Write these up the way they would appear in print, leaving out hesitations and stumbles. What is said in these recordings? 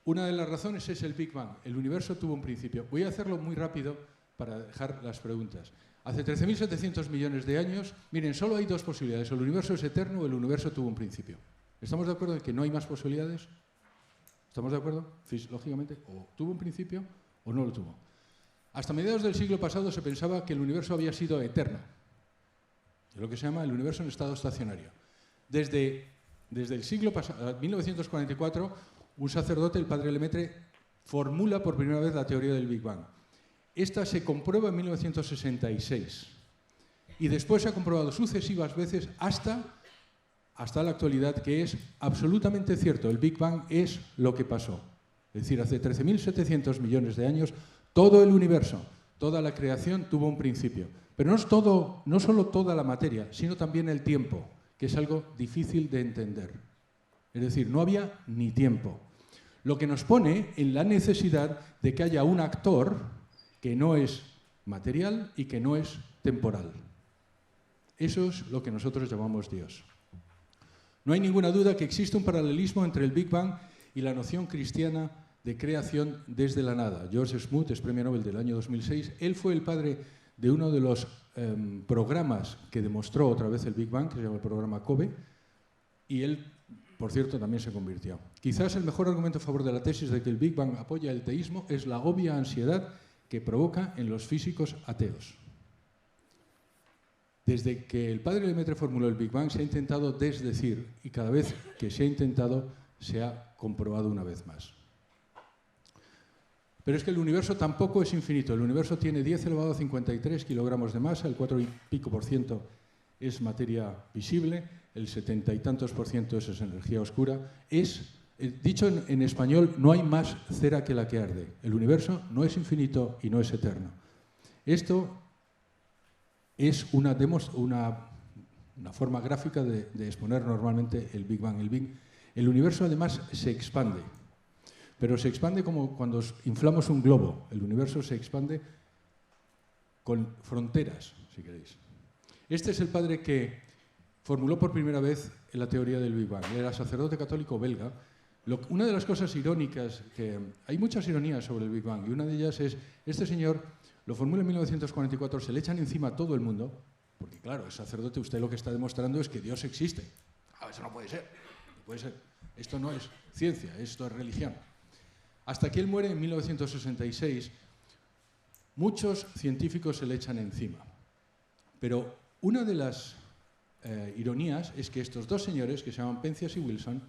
Una de las razones es el Big Bang. El universo tuvo un principio. Voy a hacerlo muy rápido para dejar las preguntas. Hace 13.700 millones de años, miren, solo hay dos posibilidades. El universo es eterno o el universo tuvo un principio. ¿Estamos de acuerdo en que no hay más posibilidades? ¿Estamos de acuerdo? Lógicamente, o tuvo un principio o no lo tuvo. Hasta mediados del siglo pasado se pensaba que el universo había sido eterno. Es lo que se llama el universo en estado estacionario. Desde el siglo pasado, 1944, un sacerdote, el padre Lemaitre, formula por primera vez la teoría del Big Bang. Esta se comprueba en 1966 y después se ha comprobado sucesivas veces hasta la actualidad, que es absolutamente cierto. El Big Bang es lo que pasó. Es decir, hace 13.700 millones de años, todo el universo, toda la creación tuvo un principio. Pero no solo toda la materia, sino también el tiempo, que es algo difícil de entender. Es decir, no había ni tiempo. Lo que nos pone en la necesidad de que haya un actor que no es material y que no es temporal. Eso es lo que nosotros llamamos Dios. No hay ninguna duda que existe un paralelismo entre el Big Bang y la noción cristiana de creación desde la nada. George Smoot es premio Nobel del año 2006. Él fue el padre de uno de los programas que demostró otra vez el Big Bang, que se llama el programa COBE, y él, por cierto, también se convirtió. Quizás el mejor argumento a favor de la tesis de que el Big Bang apoya el teísmo es la obvia ansiedad que provoca en los físicos ateos. Desde que el padre Lemaitre formuló el Big Bang se ha intentado desdecir, y cada vez que se ha intentado se ha comprobado una vez más. Pero es que el universo tampoco es infinito. El universo tiene 10 elevado a 53 kilogramos de masa, el 4 y pico por ciento es materia visible, el 70 y tantos por ciento es energía oscura. Dicho en español, no hay más cera que la que arde. El universo no es infinito y no es eterno. Esto es una forma gráfica de exponer normalmente el Big Bang. El universo además se expande. Pero se expande como cuando inflamos un globo. El universo se expande con fronteras, si queréis. Este es el padre que formuló por primera vez la teoría del Big Bang. Era sacerdote católico belga. Una de las cosas irónicas, hay muchas ironías sobre el Big Bang, y una de ellas es, este señor lo formula en 1944, se le echan encima a todo el mundo, porque claro, es sacerdote, usted lo que está demostrando es que Dios existe. Eso no puede ser, no puede ser. Esto no es ciencia, esto es religión. Hasta que él muere en 1966, muchos científicos se le echan encima. Pero una de las ironías es que estos dos señores, que se llaman Penzias y Wilson,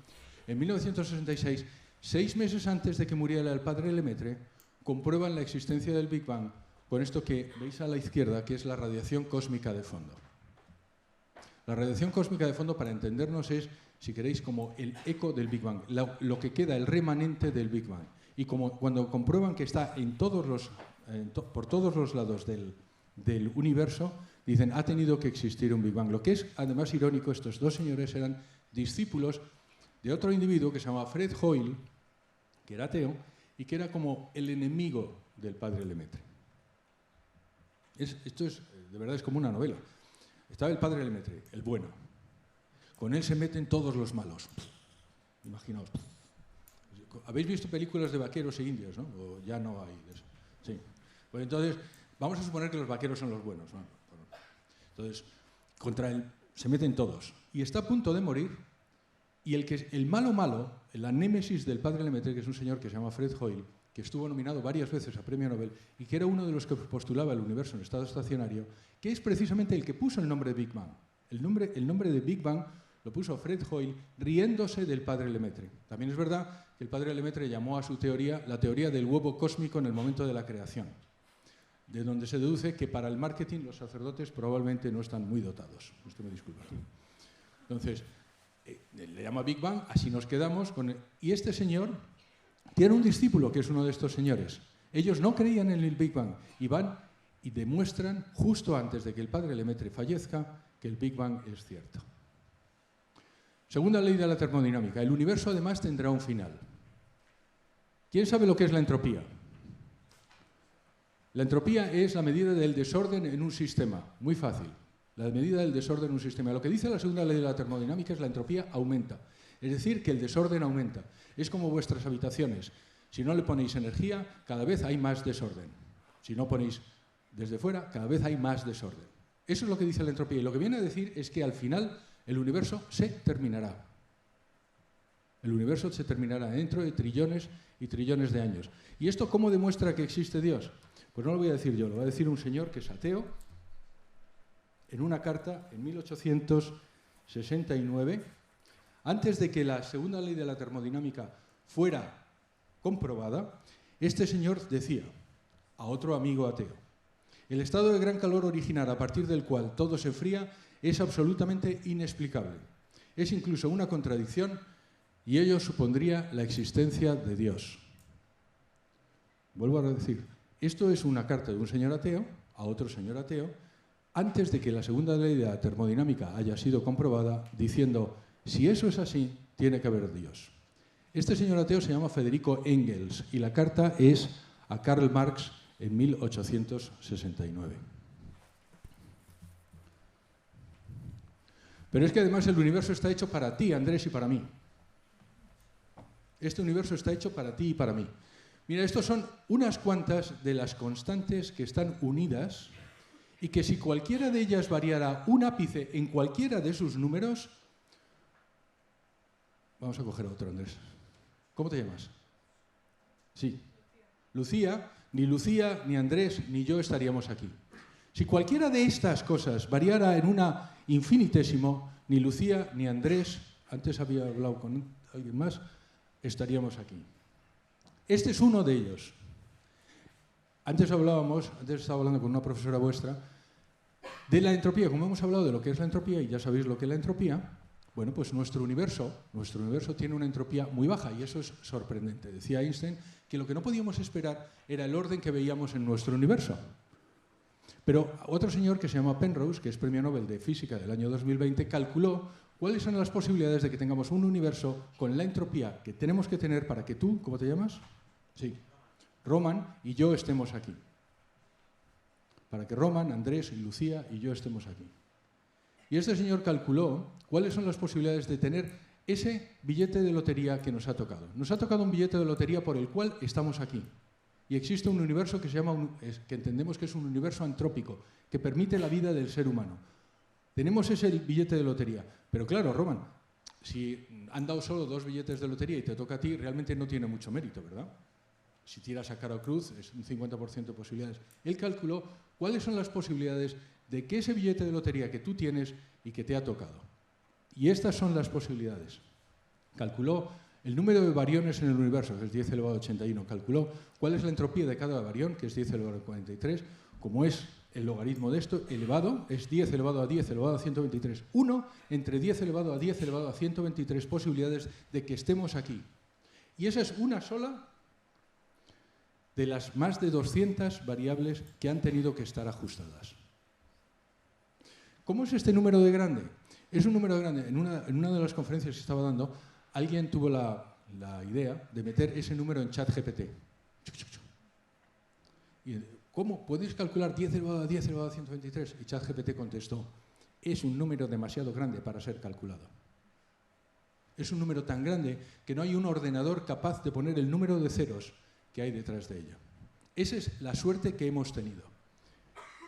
en 1966, 6 meses antes de que muriera el padre Lemaitre, comprueban la existencia del Big Bang con esto que veis a la izquierda, que es la radiación cósmica de fondo. La radiación cósmica de fondo, para entendernos, es, si queréis, como el eco del Big Bang, lo que queda, el remanente del Big Bang. Y cuando comprueban que está por todos los lados del universo, dicen, ha tenido que existir un Big Bang. Lo que es, además, irónico, estos dos señores eran discípulos de otro individuo que se llamaba Fred Hoyle, que era ateo, y que era como el enemigo del padre Lemaitre. Esto es, de verdad, es como una novela. Estaba el padre Lemaitre, el bueno. Con él se meten todos los malos. Imaginaos. ¿Habéis visto películas de vaqueros e indios, no? O ya no hay eso. Sí. Pues entonces, vamos a suponer que los vaqueros son los buenos, ¿no? Entonces, contra él se meten todos. Y está a punto de morir. Y el malo, la némesis del padre Lemaitre, que es un señor que se llama Fred Hoyle, que estuvo nominado varias veces a premio Nobel y que era uno de los que postulaba el universo en estado estacionario, que es precisamente el que puso el nombre de Big Bang. El nombre de Big Bang lo puso Fred Hoyle riéndose del padre Lemaitre. También es verdad que el padre Lemaitre llamó a su teoría la teoría del huevo cósmico en el momento de la creación, de donde se deduce que para el marketing los sacerdotes probablemente no están muy dotados. Usted me disculpa. Entonces, le llama Big Bang, así nos quedamos con él. Y este señor tiene un discípulo que es uno de estos señores. Ellos no creían en el Big Bang y van y demuestran justo antes de que el padre Lemaitre fallezca que el Big Bang es cierto. Segunda ley de la termodinámica. El universo además tendrá un final. ¿Quién sabe lo que es la entropía? La entropía es la medida del desorden en un sistema. Muy fácil. La medida del desorden en un sistema. Lo que dice la segunda ley de la termodinámica es la entropía aumenta. Es decir, que el desorden aumenta. Es como vuestras habitaciones. Si no le ponéis energía, cada vez hay más desorden. Si no ponéis desde fuera, cada vez hay más desorden. Eso es lo que dice la entropía. Y lo que viene a decir es que al final el universo se terminará. El universo se terminará dentro de trillones y trillones de años. ¿Y esto cómo demuestra que existe Dios? Pues no lo voy a decir yo, lo va a decir un señor que es ateo, en una carta en 1869, antes de que la segunda ley de la termodinámica fuera comprobada, este señor decía a otro amigo ateo: el estado de gran calor original a partir del cual todo se enfría es absolutamente inexplicable. Es incluso una contradicción y ello supondría la existencia de Dios. Vuelvo a decir, esto es una carta de un señor ateo a otro señor ateo, antes de que la segunda ley de la termodinámica haya sido comprobada, diciendo, si eso es así, tiene que haber Dios. Este señor ateo se llama Federico Engels y la carta es a Karl Marx en 1869. Pero es que además el universo está hecho para ti, Andrés, y para mí. Este universo está hecho para ti y para mí. Mira, estos son unas cuantas de las constantes que están unidas y que si cualquiera de ellas variara un ápice en cualquiera de sus números... Vamos a coger a otro, Andrés. ¿Cómo te llamas? Sí. Lucía. Ni Lucía, ni Andrés, ni yo estaríamos aquí. Si cualquiera de estas cosas variara en una infinitésimo, ni Lucía, ni Andrés, antes había hablado con alguien más, estaríamos aquí. Este es uno de ellos. Antes estaba hablando con una profesora vuestra de la entropía. Como hemos hablado de lo que es la entropía, y ya sabéis lo que es la entropía, bueno, pues nuestro universo tiene una entropía muy baja y eso es sorprendente. Decía Einstein que lo que no podíamos esperar era el orden que veíamos en nuestro universo. Pero otro señor que se llama Penrose, que es premio Nobel de Física del año 2020, calculó cuáles son las posibilidades de que tengamos un universo con la entropía que tenemos que tener para que tú, ¿cómo te llamas? Sí, Roman y yo estemos aquí. Para que Roman, Andrés y Lucía y yo estemos aquí. Y este señor calculó cuáles son las posibilidades de tener ese billete de lotería que nos ha tocado. Nos ha tocado un billete de lotería por el cual estamos aquí. Y existe un universo que que entendemos que es un universo antrópico, que permite la vida del ser humano. Tenemos ese billete de lotería. Pero claro, Roman, si han dado solo 2 billetes de lotería y te toca a ti, realmente no tiene mucho mérito, ¿verdad? Si tiras a cara o cruz, es un 50% de posibilidades. Él calculó cuáles son las posibilidades de que ese billete de lotería que tú tienes y que te ha tocado. Y estas son las posibilidades. Calculó el número de bariones en el universo, que es 10 elevado a 81. Calculó cuál es la entropía de cada barión, que es 10 elevado a 43. Como es el logaritmo de esto, elevado, es 10 elevado a 10 elevado a 123. 1 entre 10 elevado a 10 elevado a 123 posibilidades de que estemos aquí. Y esa es una sola de las más de 200 variables que han tenido que estar ajustadas. ¿Cómo es este número de grande? Es un número grande. En una de las conferencias que estaba dando, alguien tuvo la idea de meter ese número en ChatGPT. Y, ¿cómo? ¿Podéis calcular 10 elevado a 10 elevado a 123? Y ChatGPT contestó, es un número demasiado grande para ser calculado. Es un número tan grande que no hay un ordenador capaz de poner el número de ceros que hay detrás de ello. Esa es la suerte que hemos tenido.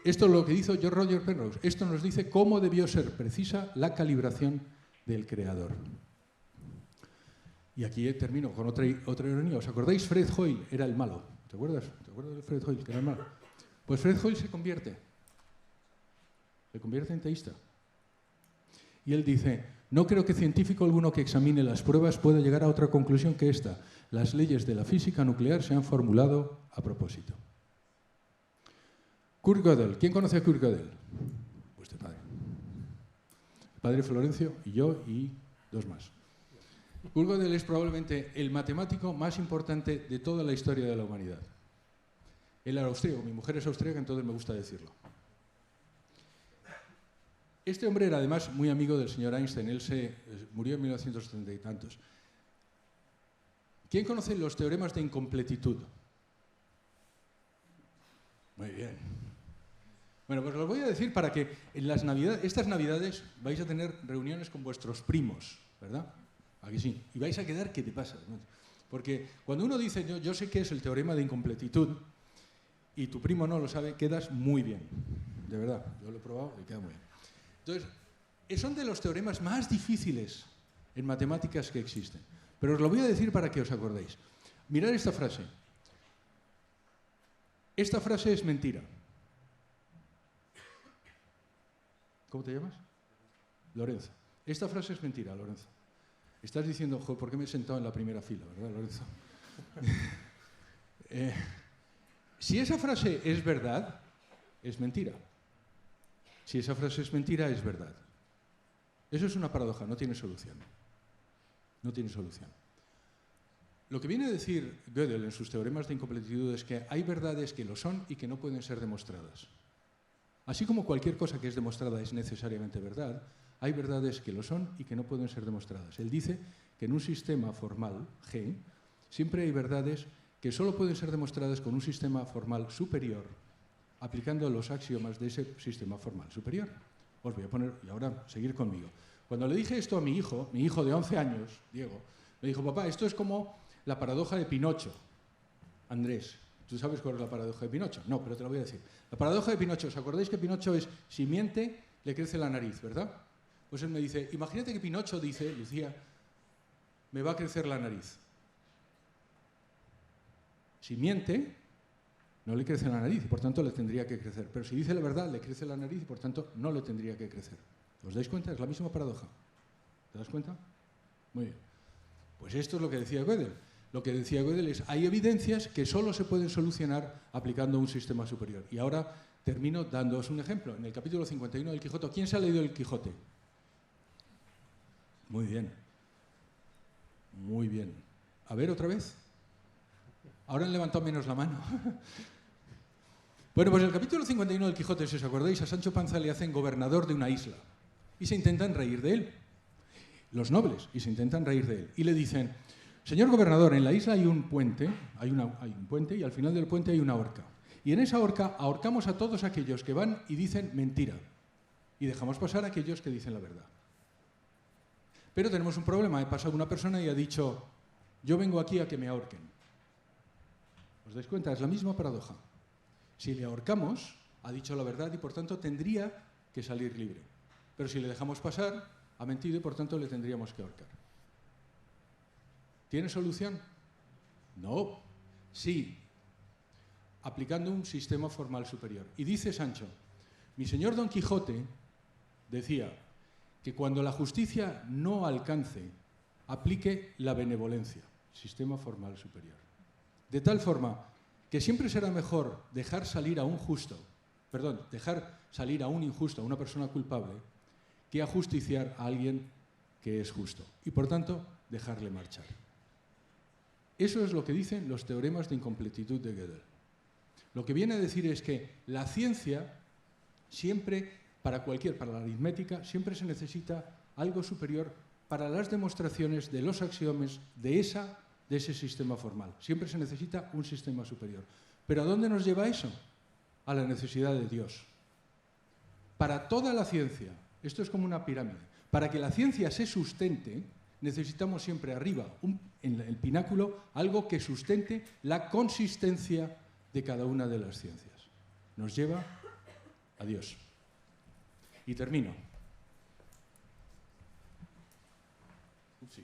Esto es lo que hizo Roger Penrose. Esto nos dice cómo debió ser precisa la calibración del creador. Y aquí termino con otra ironía. ¿Os acordáis? Fred Hoyle era el malo. ¿Te acuerdas? ¿Te acuerdas de Fred Hoyle, que era el malo? Pues Fred Hoyle se convierte en teísta. Y él dice, no creo que científico alguno que examine las pruebas pueda llegar a otra conclusión que esta. Las leyes de la física nuclear se han formulado a propósito. Kurt Gödel. ¿Quién conoce a Kurt Gödel? Vuestro padre. El padre Florencio y yo y 2 más. Kurt Gödel es probablemente el matemático más importante de toda la historia de la humanidad. Él era austríaco, mi mujer es austríaca, entonces me gusta decirlo. Este hombre era además muy amigo del señor Einstein. Él murió en 1930 y tantos. ¿Quién conoce los teoremas de incompletitud? Muy bien. Bueno, pues os voy a decir para que en estas Navidades vais a tener reuniones con vuestros primos, ¿verdad? Aquí sí. Y vais a quedar que te pasa, ¿no? Porque cuando uno dice, yo sé qué es el teorema de incompletitud, y tu primo no lo sabe, quedas muy bien. De verdad, yo lo he probado y queda muy bien. Entonces, son de los teoremas más difíciles en matemáticas que existen. Pero os lo voy a decir para que os acordéis. Mirad esta frase. Esta frase es mentira. ¿Cómo te llamas? Lorenzo. Esta frase es mentira, Lorenzo. Estás diciendo, joder, ¿por qué me he sentado en la primera fila, verdad, Lorenzo? Si esa frase es verdad, es mentira. Si esa frase es mentira, es verdad. Eso es una paradoja, no tiene solución. No tiene solución. Lo que viene a decir Gödel en sus teoremas de incompletitud es que hay verdades que lo son y que no pueden ser demostradas. Así como cualquier cosa que es demostrada es necesariamente verdad, hay verdades que lo son y que no pueden ser demostradas. Él dice que en un sistema formal, G, siempre hay verdades que solo pueden ser demostradas con un sistema formal superior, aplicando los axiomas de ese sistema formal superior. Os voy a poner, y ahora seguir conmigo. Cuando le dije esto a mi hijo de 11 años, Diego, me dijo, papá, esto es como la paradoja de Pinocho. Andrés, ¿tú sabes cuál es la paradoja de Pinocho? No, pero te lo voy a decir. La paradoja de Pinocho, ¿os acordáis que Pinocho es, si miente, le crece la nariz, ¿verdad? Pues él me dice, imagínate que Pinocho dice, Lucía, me va a crecer la nariz. Si miente, no le crece la nariz y por tanto le tendría que crecer. Pero si dice la verdad, le crece la nariz y por tanto no le tendría que crecer. ¿Os dais cuenta? Es la misma paradoja. ¿Te das cuenta? Muy bien. Pues esto es lo que decía Gödel. Lo que decía Gödel es, hay evidencias que solo se pueden solucionar aplicando un sistema superior. Y ahora termino dándoos un ejemplo. En el capítulo 51 del Quijote, ¿quién se ha leído el Quijote? Muy bien. Muy bien. A ver, otra vez. Ahora han levantado menos la mano. Bueno, pues el capítulo 51 del Quijote, si os acordáis, a Sancho Panza le hacen gobernador de una isla y se intentan reír de él, los nobles, y se intentan reír de él. Y le dicen, señor gobernador, en la isla hay un puente, hay un puente y al final del puente hay una horca. Y en esa horca ahorcamos a todos aquellos que van y dicen mentira y dejamos pasar a aquellos que dicen la verdad. Pero tenemos un problema, ha pasado una persona y ha dicho, yo vengo aquí a que me ahorquen. ¿Os dais cuenta? Es la misma paradoja. Si le ahorcamos, ha dicho la verdad y por tanto tendría que salir libre. Pero si le dejamos pasar, ha mentido y por tanto le tendríamos que ahorcar. ¿Tiene solución? No. Sí. Aplicando un sistema formal superior. Y dice Sancho, mi señor Don Quijote decía que cuando la justicia no alcance, aplique la benevolencia, sistema formal superior. De tal forma que siempre será mejor dejar salir a un injusto, a una persona culpable, que ajusticiar a alguien que es justo. Y por tanto, dejarle marchar. Eso es lo que dicen los teoremas de incompletitud de Gödel. Lo que viene a decir es que la ciencia siempre, para la aritmética, siempre se necesita algo superior para las demostraciones de los axiomas de ese sistema formal. Siempre se necesita un sistema superior. ¿Pero a dónde nos lleva eso? A la necesidad de Dios. Para toda la ciencia, esto es como una pirámide, para que la ciencia se sustente, necesitamos siempre arriba, en el pináculo, algo que sustente la consistencia de cada una de las ciencias. Nos lleva a Dios. Y termino. Sí.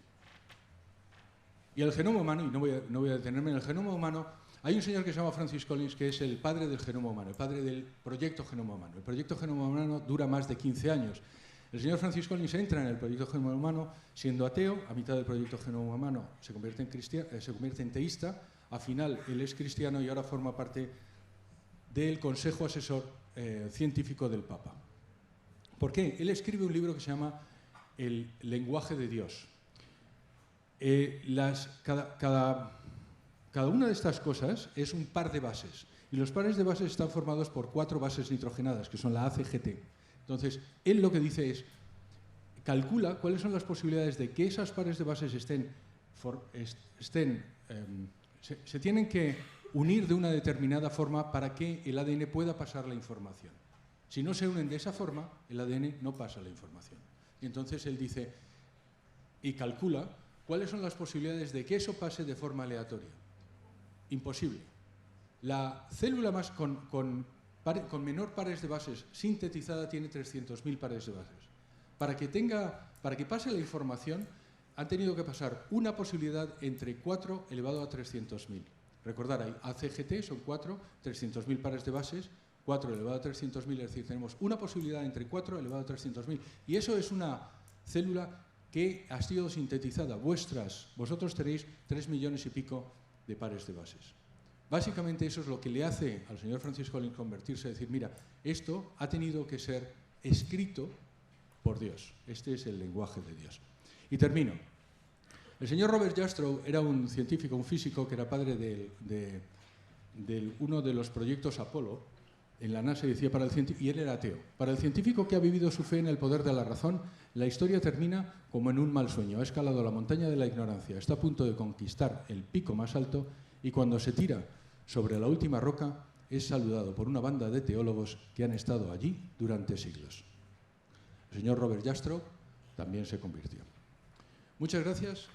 Y el genoma humano, y no voy a detenerme en el genoma humano, hay un señor que se llama Francis Collins, que es el padre del genoma humano, el padre del proyecto genoma humano. El proyecto genoma humano dura más de 15 años. El señor Francis Collins entra en el proyecto genoma humano siendo ateo, a mitad del proyecto genoma humano se convierte en teísta, al final él es cristiano y ahora forma parte del Consejo Asesor Científico del Papa. ¿Por qué? Él escribe un libro que se llama El lenguaje de Dios. Cada una de estas cosas es un par de bases y los pares de bases están formados por 4 bases nitrogenadas, que son la ACGT. Entonces, él lo que dice es, calcula cuáles son las posibilidades de que esas pares de bases se tienen que unir de una determinada forma para que el ADN pueda pasar la información. Si no se unen de esa forma, el ADN no pasa la información. Y entonces él dice y calcula ¿Cuáles son las posibilidades de que eso pase de forma aleatoria? Imposible. La célula más con menor pares de bases sintetizada tiene 300.000 pares de bases. Para que pase la información, han tenido que pasar una posibilidad entre 4 elevado a 300.000. Recordar, hay ACGT, son 4, 300.000 pares de bases, 4 elevado a 300.000, es decir, tenemos una posibilidad entre 4 elevado a 300.000. Y eso es una célula que ha sido sintetizada. Vosotros tenéis 3 millones y pico de pares de bases. Básicamente eso es lo que le hace al señor Francis Collins convertirse, decir, mira, esto ha tenido que ser escrito por Dios. Este es el lenguaje de Dios. Y termino. El señor Robert Jastrow era un científico, un físico, que era padre de uno de los proyectos Apolo en la NASA, y decía, y él era ateo. Para el científico que ha vivido su fe en el poder de la razón, la historia termina como en un mal sueño. Ha escalado la montaña de la ignorancia, está a punto de conquistar el pico más alto, y cuando se tira sobre la última roca es saludado por una banda de teólogos que han estado allí durante siglos. El señor Robert Jastrow también se convirtió. Muchas gracias.